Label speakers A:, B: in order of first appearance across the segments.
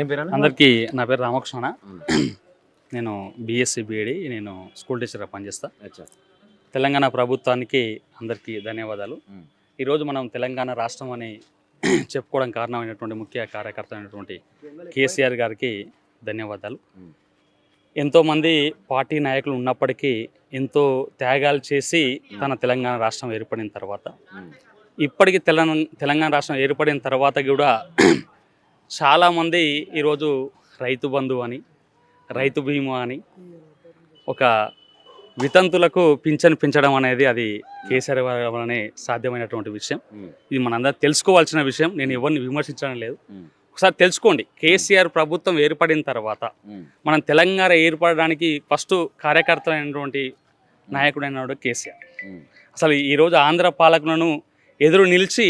A: ఏం పేరు అన్న?
B: అందరికీ నా పేరు రామకృష్ణ. నేను బీఎస్సీ బీఈడి, నేను స్కూల్ టీచర్గా పనిచేస్తా.
A: అచ్చా.
B: తెలంగాణ ప్రభుత్వానికి అందరికీ ధన్యవాదాలు. ఈరోజు మనం తెలంగాణ రాష్ట్రం అని చెప్పుకోవడం కారణమైనటువంటి ముఖ్య కార్యకర్త అయినటువంటి కేసీఆర్ గారికి ధన్యవాదాలు. ఎంతోమంది పార్టీ నాయకులు ఉన్నప్పటికీ ఎంతో త్యాగాలు చేసి తన తెలంగాణ రాష్ట్రం ఏర్పడిన తర్వాత ఇప్పటికీ తెలంగాణ రాష్ట్రం ఏర్పడిన తర్వాత కూడా చాలామంది ఈరోజు రైతు బంధు అని, రైతు బీమా అని, ఒక వితంతులకు పింఛను పెంచడం అనేది అది కేసీఆర్ వల్లనే సాధ్యమైనటువంటి విషయం. ఇది మనందరూ తెలుసుకోవాల్సిన విషయం. నేను ఎవరిని విమర్శించడం లేదు. ఒకసారి తెలుసుకోండి. కేసీఆర్ ప్రభుత్వం ఏర్పడిన తర్వాత మనం తెలంగాణ ఏర్పడడానికి ఫస్ట్ కార్యకర్త అయినటువంటి నాయకుడైన కేసీఆర్. అసలు ఈరోజు ఆంధ్ర పాలకులను ఎదురు నిలిచి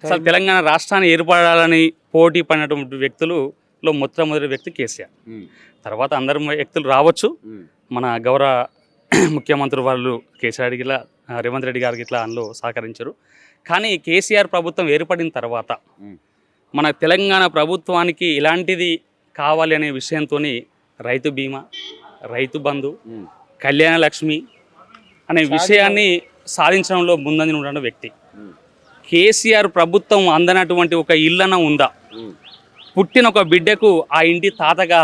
B: అసలు తెలంగాణ రాష్ట్రాన్ని ఏర్పడాలని పోటీ పడినటువంటి వ్యక్తులలో మొట్టమొదటి వ్యక్తి కేసీఆర్. తర్వాత అందరు వ్యక్తులు రావచ్చు. మన గౌరవ ముఖ్యమంత్రి వాళ్ళు కేసీఆర్ గిట్లా, రేవంత్ రెడ్డి గారికి ఇట్లా అందులో సహకరించారు. కానీ కేసీఆర్ ప్రభుత్వం ఏర్పడిన తర్వాత మన తెలంగాణ ప్రభుత్వానికి ఇలాంటిది కావాలి అనే విషయంతో రైతు బీమా, రైతు బంధు, కళ్యాణ లక్ష్మి అనే విషయాన్ని సాధించడంలో ముందంజ ఉన్న వ్యక్తి. కేసీఆర్ ప్రభుత్వం అందనటువంటి ఒక ఇల్లన ఉందా? పుట్టిన ఒక బిడ్డకు ఆ ఇంటి తాతగా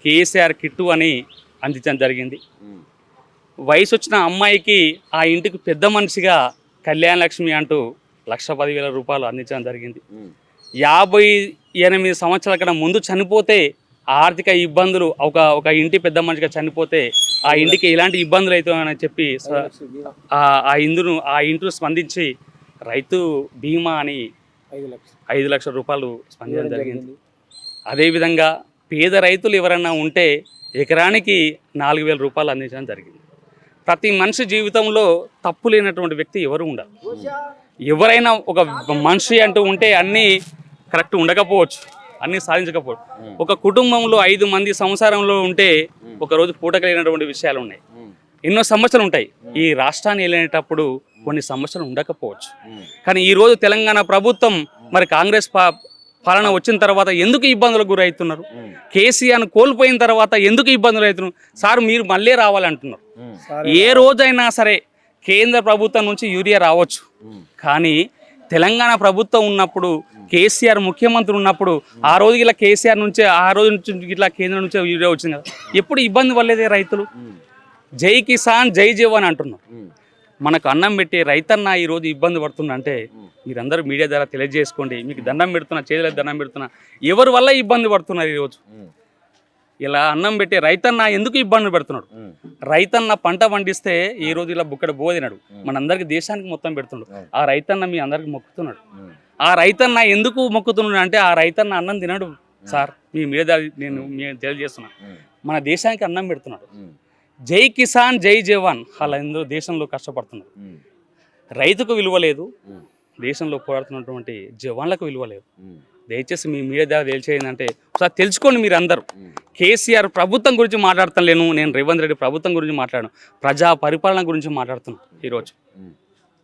B: కేసీఆర్ కిట్టు అని అందించడం జరిగింది. వయసు వచ్చిన అమ్మాయికి ఆ ఇంటికి పెద్ద మనిషిగా కళ్యాణ లక్ష్మి అంటూ 1,10,000 రూపాయలు అందించడం జరిగింది. 58 సంవత్సరాల కన్నా ముందు చనిపోతే ఆర్థిక ఇబ్బందులు, ఒక ఇంటి పెద్ద మనిషిగా చనిపోతే ఆ ఇంటికి ఎలాంటి ఇబ్బందులు అవుతాయని చెప్పి ఆ ఇంటిని స్పందించి రైతు బీమా అని 5 లక్షల రూపాయలు స్పందించడం జరిగింది. అదేవిధంగా పేద రైతులు ఎవరైనా ఉంటే ఎకరానికి 4,000 రూపాయలు అందించడం జరిగింది. ప్రతి మనిషి జీవితంలో తప్పు లేనటువంటి వ్యక్తి ఎవరు ఉండరు. ఎవరైనా ఒక మనిషి అంటూ ఉంటే అన్నీ కరెక్ట్ ఉండకపోవచ్చు, అన్నీ సాధించకపోవచ్చు. ఒక కుటుంబంలో 5 మంది సంసారంలో ఉంటే ఒకరోజు పూటకలేనటువంటి విషయాలు ఉన్నాయి. ఎన్నో సమస్యలు ఉంటాయి. ఈ రాష్ట్రాన్ని వెళ్ళేటప్పుడు కొన్ని సమస్యలు ఉండకపోవచ్చు. కానీ ఈరోజు తెలంగాణ ప్రభుత్వం మరి కాంగ్రెస్ పాలన వచ్చిన తర్వాత ఎందుకు ఇబ్బందులకు గురవుతున్నారు? కేసీఆర్ను కోల్పోయిన తర్వాత ఎందుకు ఇబ్బందులు అవుతున్నారు? సార్ మీరు మళ్ళీ రావాలంటున్నారు. ఏ రోజైనా సరే కేంద్ర ప్రభుత్వం నుంచి యూరియా రావచ్చు, కానీ తెలంగాణ ప్రభుత్వం ఉన్నప్పుడు, కేసీఆర్ ముఖ్యమంత్రి ఉన్నప్పుడు ఆ రోజు ఇలా కేసీఆర్ నుంచే, ఆ రోజు నుంచి ఇట్లా కేంద్రం నుంచే యూరియా వచ్చింది కదా. ఎప్పుడు ఇబ్బంది పడలేదే రైతులు. జై కిసాన్ జై జవాన్ అంటున్నారు. మనకు అన్నం పెట్టి రైతన్న ఈరోజు ఇబ్బంది పడుతుందంటే మీరందరూ మీడియా ద్వారా తెలియజేసుకోండి. మీకు దండం పెడుతున్నా, చేతుల దండం పెడుతున్నా. ఎవరి వల్ల ఇబ్బంది పడుతున్నారు ఈరోజు? ఇలా అన్నం పెట్టి రైతన్న ఎందుకు ఇబ్బంది పెడుతున్నాడు? రైతన్న పంట పండిస్తే ఈ రోజు ఇలా బుక్కడ బోదినాడు, మనందరికి దేశానికి మొత్తం పెడుతున్నాడు. ఆ రైతన్న మీ అందరికి మొక్కుతున్నాడు. ఆ రైతన్న ఎందుకు మొక్కుతున్నాడు అంటే ఆ రైతన్న అన్నం తినడు సార్. మీ మీడియా ద్వారా నేను తెలియజేస్తున్నా, మన దేశానికి అన్నం పెడుతున్నాడు. జై కిసాన్ జై జవాన్ అలా ఎందుకు దేశంలో కష్టపడుతున్నారు. రైతుకు విలువ లేదు, దేశంలో పోరాడుతున్నటువంటి జవాన్లకు విలువ లేదు. దయచేసి మీ మీడియా ద్వారా తెలిసేందంటే ఒకసారి తెలుసుకోండి. మీరు అందరూ కేసీఆర్ ప్రభుత్వం గురించి మాట్లాడతలేను, నేను రేవంత్ రెడ్డి ప్రభుత్వం గురించి మాట్లాడాను, ప్రజా పరిపాలన గురించి మాట్లాడుతున్నాను.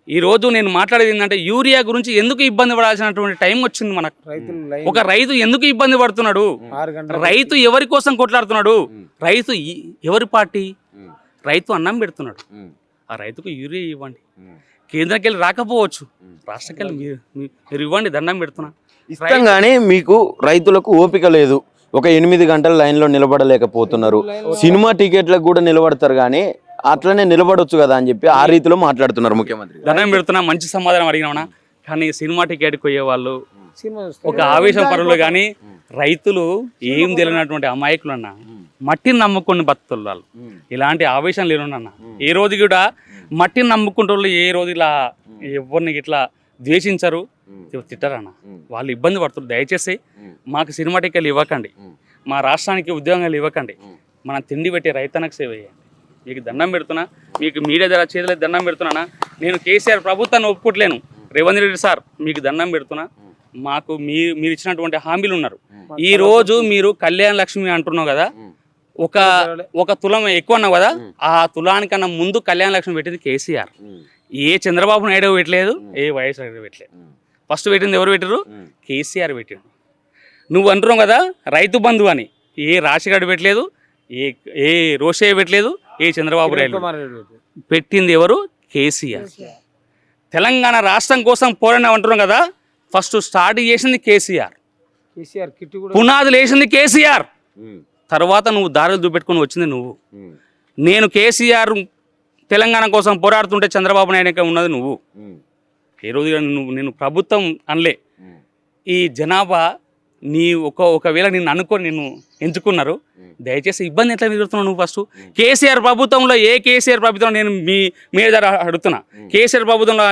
B: ఈరోజు నేను మాట్లాడేది ఏంటంటే యూరియా గురించి ఎందుకు ఇబ్బంది పడాల్సినటువంటి టైం వచ్చింది మనకు. ఒక రైతు ఎందుకు ఇబ్బంది పడుతున్నాడు? రైతు ఎవరి కోసం కొట్లాడుతున్నాడు? రైతు ఎవరి పార్టీ? రైతు అన్నం పెడుతున్నాడు. ఆ రైతుకు యూరియా ఇవ్వండి. కేంద్రంకి వెళ్ళి రాకపోవచ్చు, రాష్ట్రకి వెళ్ళి మీరు ఇవ్వండి, దండం పెడుతున్నా.
A: ఇష్టంగానే మీకు రైతులకు ఓపిక లేదు. ఒక 8 గంటల లైన్లో నిలబడలేకపోతున్నారు. సినిమా టికెట్లకు కూడా నిలబడతారు, కానీ అట్లనే నిలబడొచ్చు కదా అని చెప్పి ఆ రీతిలో మాట్లాడుతున్నారు ముఖ్యమంత్రి.
B: దండం పెడుతున్నా, మంచి సమాధానం అడిగినా. కానీ సినిమా టికెట్కి పోయే వాళ్ళు ఒక ఆవేశం పరులు, కానీ రైతులు ఏం తెలియనటువంటి అమాయకులు అన్న, మట్టిని నమ్ముకుని బతుకులు వాళ్ళు. ఇలాంటి ఆవేశం లేనున్నా. ఏ రోజు కూడా మట్టిని నమ్ముకుంటే వాళ్ళు ఏ రోజు ఇలా ఎవరిని ఇట్లా ద్వేషించరు, తిట్టరన్న. వాళ్ళు ఇబ్బంది పడుతున్నారు. దయచేసి మాకు సినిమా టికెట్లు ఇవ్వకండి, మా రాష్ట్రానికి ఉద్యోగాలు ఇవ్వకండి, మనం తిండి పెట్టి రైతన్నకు సేవ చేయండి. మీకు దండం పెడుతున్నా, మీకు మీడియా ద్వారా చేతులు దండం పెడుతున్నా. నేను కేసీఆర్ ప్రభుత్వాన్ని ఒప్పుకోవట్లేను. రేవంత్ రెడ్డి సార్ మీకు దండం పెడుతున్నా. మాకు మీరు ఇచ్చినటువంటి హామీలు ఉన్నారు. ఈ రోజు మీరు కళ్యాణ లక్ష్మి అంటున్నావు కదా, ఒక తులం ఎక్కువ అన్నావు కదా, ఆ తులానికన్నా ముందు కళ్యాణ లక్ష్మి పెట్టింది కేసీఆర్. ఏ చంద్రబాబు నాయుడు పెట్టలేదు, ఏ వైఎస్ పెట్టలేదు. ఫస్ట్ పెట్టింది ఎవరు పెట్టారు? కేసీఆర్ పెట్టారు. నువ్వు అంటున్నావు కదా రైతు బంధు అని, ఏ రాశిగాడు పెట్టలేదు, ఏ రోషయ్య పెట్టలేదు, ఏ చంద్రబాబు నాయుడు పెట్టింది ఎవరు? కేసీఆర్. తెలంగాణ రాష్ట్రం కోసం పోరాడినా అంటున్నాం కదా, ఫస్ట్ స్టార్ట్ చేసింది కేసీఆర్, పునాదులు వేసింది కేసీఆర్. తర్వాత నువ్వు దారులు చూపెట్టుకుని వచ్చింది నువ్వు. నేను కేసీఆర్ తెలంగాణ కోసం పోరాడుతుంటే చంద్రబాబు నాయుడు ఉన్నది నువ్వు. ఏ రోజు నేను ప్రభుత్వం అనలే. ఈ జనాభా నీ ఒకవేళ నిన్ను అనుకొని నిన్ను ఎంచుకున్నారు, దయచేసి ఇబ్బంది ఎట్లా ఎదురుతున్నావు నువ్వు? ఫస్ట్ కేసీఆర్ ప్రభుత్వంలో కేసీఆర్ ప్రభుత్వం నేను మీ దగ్గర అడుగుతున్నా, కేసీఆర్ ప్రభుత్వంలో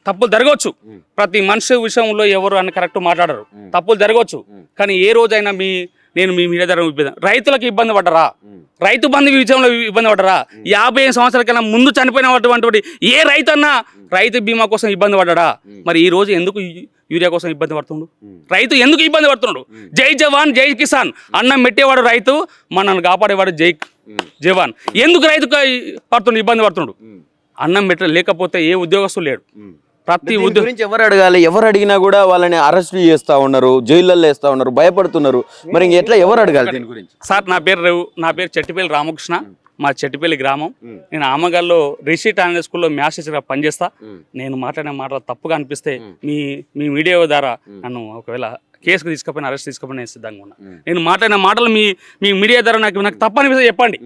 B: తప్పులు జరగవచ్చు, ప్రతి మనిషి విషయంలో ఎవరు అని కరెక్ట్ మాట్లాడరు, తప్పులు జరగవచ్చు. కానీ ఏ రోజైనా నేను మీ మీడియా ద్వారా ఇబ్బంది, రైతులకు ఇబ్బంది పడ్డరా? రైతు బంధు విషయంలో ఇబ్బంది పడ్డరా? 50 సంవత్సరాల కన్నా ముందు చనిపోయినటువంటి ఏ రైతు అన్నా రైతు బీమా కోసం ఇబ్బంది పడ్డా? మరి ఈ రోజు ఎందుకు యూరియా కోసం ఇబ్బంది పడుతుండు? రైతు ఎందుకు ఇబ్బంది పడుతున్నాడు? జై జవాన్ జై కిసాన్ అన్నం పెట్టేవాడు రైతు, మనల్ని కాపాడేవాడు జై జవాన్. ఎందుకు రైతు పడుతుండు, ఇబ్బంది పడుతుండు? అన్నం లేకపోతే ఏ ఉద్యోగస్తులు లేడు. ప్రతి
A: గురించి ఎవరు అడగాలి? ఎవరు అడిగినా కూడా వాళ్ళని అరెస్ట్ చేస్తా ఉన్నారు, జైళ్ళల్లో వేస్తా ఉన్నారు, భయపడుతున్నారు. మరి ఎట్లా ఎవరు అడగాలి దీని గురించి?
B: సార్ నా పేరు చెట్టిపల్లి రామకృష్ణ, మా చెట్టిపల్లి గ్రామం. నేను ఆమగల్లో రిషి టాలెంట్ స్కూల్లో మ్యాథ్స్ టీచర్గా పనిచేస్తా. నేను మాట్లాడిన మాటలు తప్పుగా అనిపిస్తే మీ మీడియా ద్వారా నన్ను ఒకవేళ కేసుకు తీసుకుపోయిన అరెస్ట్ తీసుకుపోయిన నేను సిద్ధంగా ఉన్నా. నేను మాట్లాడిన మాటలు మీ మీడియా ద్వారా నాకు తప్పు అనిపిస్తే చెప్పండి.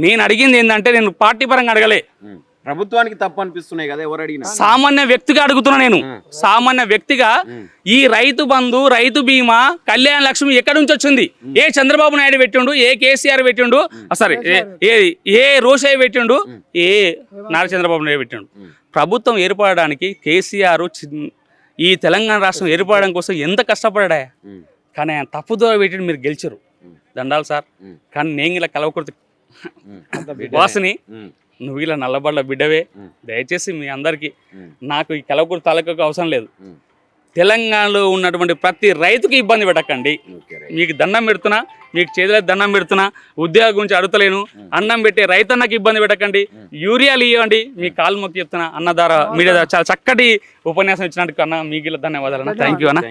B: నేను అడిగింది ఏంటంటే, నేను పార్టీ పరంగా అడగలే,
A: ప్రభుత్వానికి తప్పు అనిపిస్తున్నాయి కదా ఎవరు అడిగినా.
B: సామాన్య వ్యక్తిగా అడుగుతున్నా. నేను సామాన్య వ్యక్తిగా ఈ రైతు బంధు, రైతు బీమా, కళ్యాణ లక్ష్మి ఎక్కడి నుంచి వచ్చింది? ఏ చంద్రబాబు నాయుడు పెట్టిండు, ఏ కేసీఆర్ పెట్టిండు, సరే ఏ రోషయ్య పెట్టిండు, ఏ నారా చంద్రబాబు నాయుడు పెట్టిండు? ప్రభుత్వం ఏర్పడడానికి కేసీఆర్ ఈ తెలంగాణ రాష్ట్రం ఏర్పడడం కోసం ఎంత కష్టపడ్డా, కానీ ఆయన తప్పుదో పెట్టిండు, మీరు గెలిచారు, దండాలు సార్. కానీ నేను ఇలా కలవకూడదు వాసుని, నువ్వు ఇలా నల్లబడ్డ బిడ్డవే. దయచేసి మీ అందరికీ, నాకు ఈ కలవకూరు తాలూకాకు అవసరం లేదు, తెలంగాణలో ఉన్నటువంటి ప్రతి రైతుకి ఇబ్బంది పెట్టకండి. మీకు దండం పెడుతున్నా, మీకు చేతుల దండం పెడుతున్నా, ఉద్యోగం గురించి అడుగుతలేను. అన్నం పెట్టే రైతన్నకి ఇబ్బంది పెట్టకండి, యూరియాలు ఇవ్వండి, మీ కాలు మొక్కి చెప్తున్నా. అన్న ద్వారా మీడియా చాలా చక్కటి ఉపన్యాసం ఇచ్చినట్టు అన్న, మీకు ధన్యవాదాలు అన్న. థ్యాంక్ యూ అన్న.